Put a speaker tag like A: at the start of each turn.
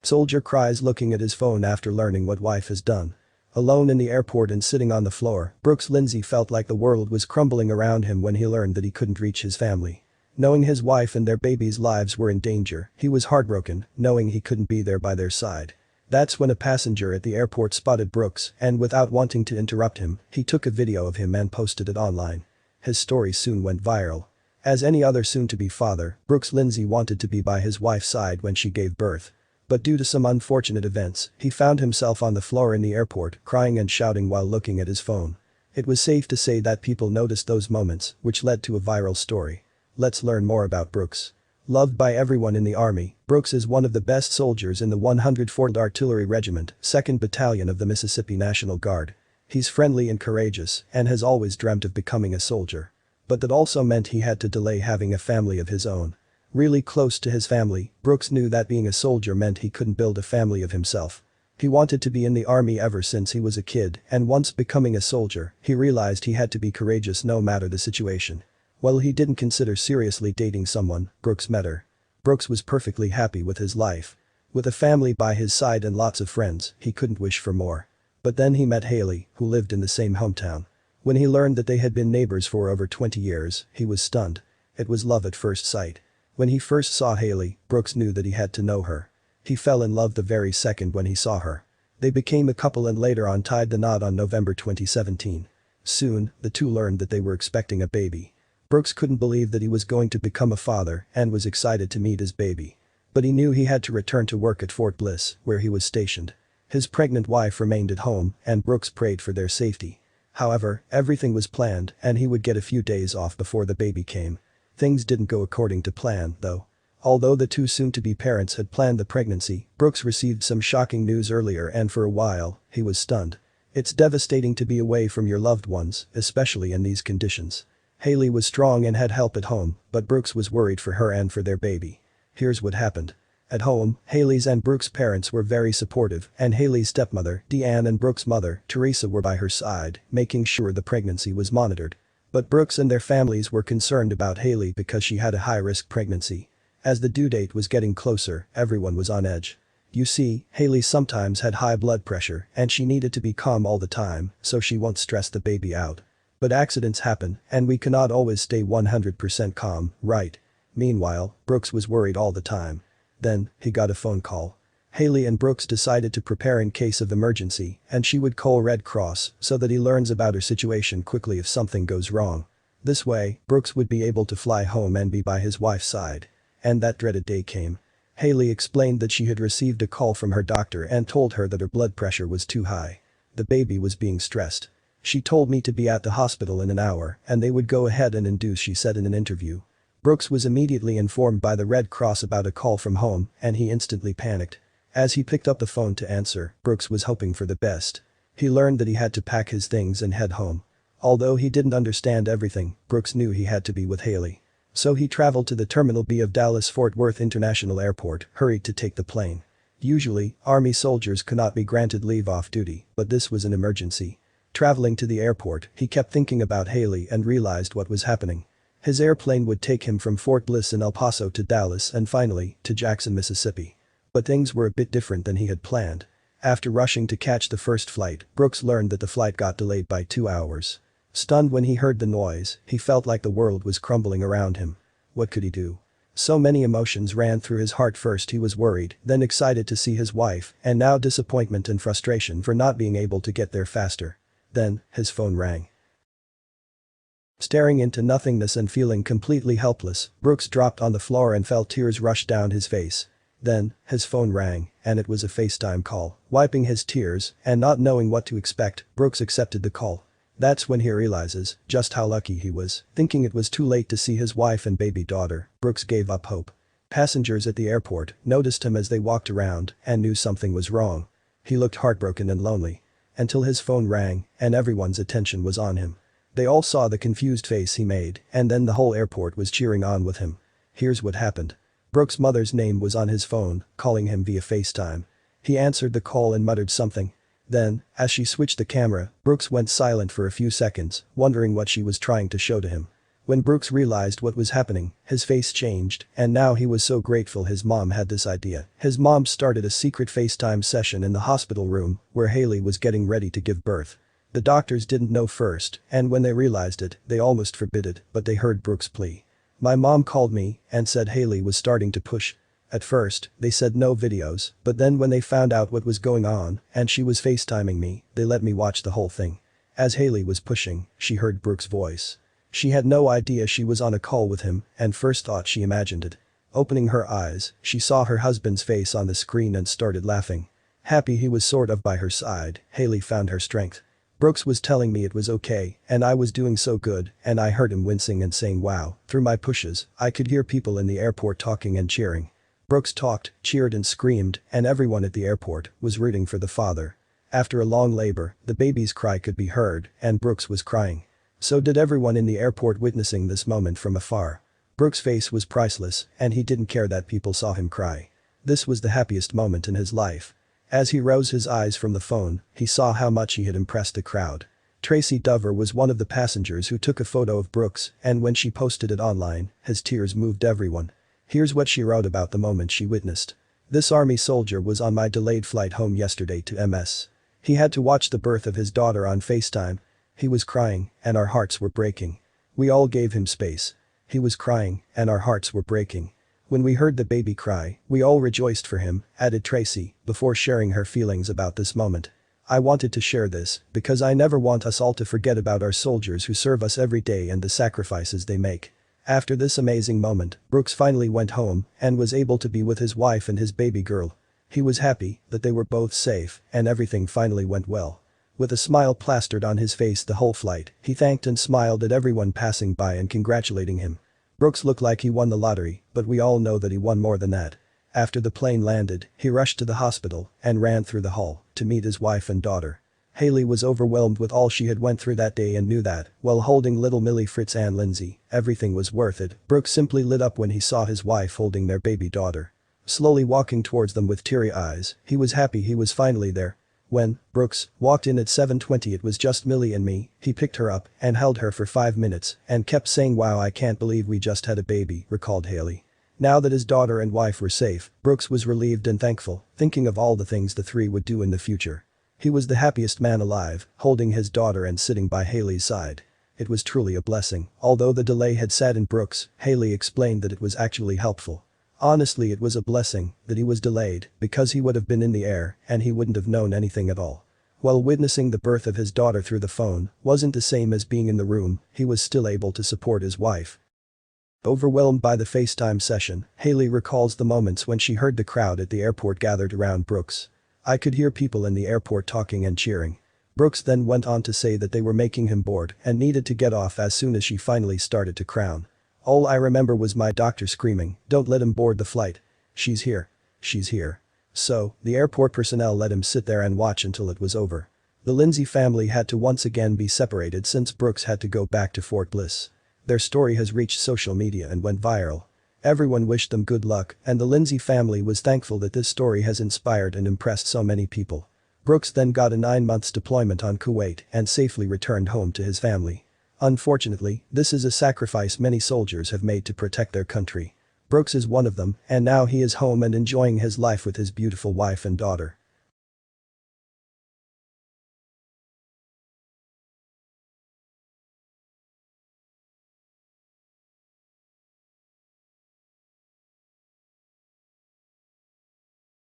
A: Soldier cries looking at his phone after learning what wife has done. Alone in the airport and sitting on the floor, Lindsey felt like the world was crumbling around him when he learned that he couldn't reach his family. Knowing his wife and their baby's lives were in danger, he was heartbroken, knowing he couldn't be there by their side. That's when a passenger at the airport spotted Brooks and without wanting to interrupt him, he took a video of him and posted it online. His story soon went viral. As any other soon-to-be father, Lindsey wanted to be by his wife's side when she gave birth. But due to some unfortunate events, he found himself on the floor in the airport, crying and shouting while looking at his phone. It was safe to say that people noticed those moments, which led to a viral story. Let's learn more about Brooks. Loved by everyone in the army, Brooks is one of the best soldiers in the 104th Artillery Regiment, 2nd Battalion of the Mississippi National Guard. He's friendly and courageous and has always dreamt of becoming a soldier. But that also meant he had to delay having a family of his own. Really close to his family, Brooks knew that being a soldier meant he couldn't build a family of himself. He wanted to be in the army ever since he was a kid, and once becoming a soldier, he realized he had to be courageous no matter the situation. While he didn't consider seriously dating someone, Brooks met her. Brooks was perfectly happy with his life. With a family by his side and lots of friends, he couldn't wish for more. But then he met Haley, who lived in the same hometown. When he learned that they had been neighbors for over 20 years, he was stunned. It was love at first sight. When he first saw Haley, Brooks knew that he had to know her. He fell in love the very second when he saw her. They became a couple and later on tied the knot on November 2017. Soon, the two learned that they were expecting a baby. Brooks couldn't believe that he was going to become a father and was excited to meet his baby. But he knew he had to return to work at Fort Bliss, where he was stationed. His pregnant wife remained at home, and Brooks prayed for their safety. However, everything was planned and he would get a few days off before the baby came. Things didn't go according to plan, though. Although the two soon-to-be parents had planned the pregnancy, Brooks received some shocking news earlier and for a while, he was stunned. It's devastating to be away from your loved ones, especially in these conditions. Haley was strong and had help at home, but Brooks was worried for her and for their baby. Here's what happened. At home, Haley's and Brooks' parents were very supportive, and Haley's stepmother, Deanne, and Brooks' mother, Teresa, were by her side, making sure the pregnancy was monitored. But Brooks and their families were concerned about Haley because she had a high-risk pregnancy. As the due date was getting closer, everyone was on edge. You see, Haley sometimes had high blood pressure and she needed to be calm all the time so she won't stress the baby out. But accidents happen, and we cannot always stay 100% calm, right? Meanwhile, Brooks was worried all the time. Then, he got a phone call. Haley and Brooks decided to prepare in case of emergency, and she would call Red Cross so that he learns about her situation quickly if something goes wrong. This way, Brooks would be able to fly home and be by his wife's side. And that dreaded day came. Haley explained that she had received a call from her doctor and told her that her blood pressure was too high. The baby was being stressed. She told me to be at the hospital in an hour and they would go ahead and induce, she said in an interview. Brooks was immediately informed by the Red Cross about a call from home and he instantly panicked. As he picked up the phone to answer, Brooks was hoping for the best. He learned that he had to pack his things and head home. Although he didn't understand everything, Brooks knew he had to be with Haley. So he traveled to the Terminal B of Dallas-Fort Worth International Airport, hurried to take the plane. Usually, Army soldiers could not be granted leave off duty, but this was an emergency. Traveling to the airport, he kept thinking about Haley and realized what was happening. His airplane would take him from Fort Bliss in El Paso to Dallas and finally, to Jackson, Mississippi. But things were a bit different than he had planned. After rushing to catch the first flight, Brooks learned that the flight got delayed by 2 hours. Stunned when he heard the noise, he felt like the world was crumbling around him. What could he do? So many emotions ran through his heart. First he was worried, then excited to see his wife, and now disappointment and frustration for not being able to get there faster. Then, his phone rang. Staring into nothingness and feeling completely helpless, Brooks dropped on the floor and felt tears rush down his face. Then, his phone rang, and it was a FaceTime call. Wiping his tears and not knowing what to expect, Brooks accepted the call. That's when he realizes just how lucky he was. Thinking it was too late to see his wife and baby daughter, Brooks gave up hope. Passengers at the airport noticed him as they walked around and knew something was wrong. He looked heartbroken and lonely. Until his phone rang and everyone's attention was on him. They all saw the confused face he made, and then the whole airport was cheering on with him. Here's what happened. Brooks' mother's name was on his phone, calling him via FaceTime. He answered the call and muttered something. Then, as she switched the camera, Brooks went silent for a few seconds, wondering what she was trying to show to him. When Brooks realized what was happening, his face changed, and now he was so grateful his mom had this idea. His mom started a secret FaceTime session in the hospital room where Haley was getting ready to give birth. The doctors didn't know first, and when they realized it, they almost forbid it, but they heard Brooks' plea. My mom called me and said Haley was starting to push. At first, they said no videos, but then when they found out what was going on and she was FaceTiming me, they let me watch the whole thing. As Haley was pushing, she heard Brooks' voice. She had no idea she was on a call with him and first thought she imagined it. Opening her eyes, she saw her husband's face on the screen and started laughing. Happy he was sort of by her side, Haley found her strength. Brooks was telling me it was okay and I was doing so good and I heard him wincing and saying wow. Through my pushes, I could hear people in the airport talking and cheering. Brooks talked, cheered and screamed and everyone at the airport was rooting for the father. After a long labor, the baby's cry could be heard and Brooks was crying. So did everyone in the airport witnessing this moment from afar. Brooks' face was priceless and he didn't care that people saw him cry. This was the happiest moment in his life. As he rose his eyes from the phone, he saw how much he had impressed the crowd. Tracy Dover was one of the passengers who took a photo of Brooks and when she posted it online, his tears moved everyone. Here's what she wrote about the moment she witnessed. This army soldier was on my delayed flight home yesterday to MS. He had to watch the birth of his daughter on FaceTime. He was crying and our hearts were breaking. We all gave him space. He was crying and our hearts were breaking. When we heard the baby cry, we all rejoiced for him, added Tracy, before sharing her feelings about this moment. I wanted to share this because I never want us all to forget about our soldiers who serve us every day and the sacrifices they make. After this amazing moment, Brooks finally went home and was able to be with his wife and his baby girl. He was happy that they were both safe and everything finally went well. With a smile plastered on his face the whole flight, he thanked and smiled at everyone passing by and congratulating him. Brooks looked like he won the lottery, but we all know that he won more than that. After the plane landed, he rushed to the hospital and ran through the hall to meet his wife and daughter. Haley was overwhelmed with all she had went through that day and knew that, while holding little Millie Fritz and Lindsey, everything was worth it. Brooks simply lit up when he saw his wife holding their baby daughter. Slowly walking towards them with teary eyes, he was happy he was finally there. When Brooks walked in at 7:20 it was just Millie and me, he picked her up and held her for 5 minutes and kept saying wow I can't believe we just had a baby, recalled Haley. Now that his daughter and wife were safe, Brooks was relieved and thankful, thinking of all the things the three would do in the future. He was the happiest man alive, holding his daughter and sitting by Haley's side. It was truly a blessing. Although the delay had saddened Brooks, Haley explained that it was actually helpful. Honestly, it was a blessing that he was delayed because he would have been in the air and he wouldn't have known anything at all. While witnessing the birth of his daughter through the phone wasn't the same as being in the room, he was still able to support his wife. Overwhelmed by the FaceTime session, Haley recalls the moments when she heard the crowd at the airport gathered around Brooks. I could hear people in the airport talking and cheering. Brooks then went on to say that they were making him bored and needed to get off as soon as she finally started to crown. All I remember was my doctor screaming, "Don't let him board the flight. She's here. She's here." So, the airport personnel let him sit there and watch until it was over. The Lindsey family had to once again be separated since Brooks had to go back to Fort Bliss. Their story has reached social media and went viral. Everyone wished them good luck and the Lindsey family was thankful that this story has inspired and impressed so many people. Brooks then got a 9 months deployment on Kuwait and safely returned home to his family. Unfortunately, this is a sacrifice many soldiers have made to protect their country. Brooks is one of them, and now he is home and enjoying his life with his beautiful wife and daughter.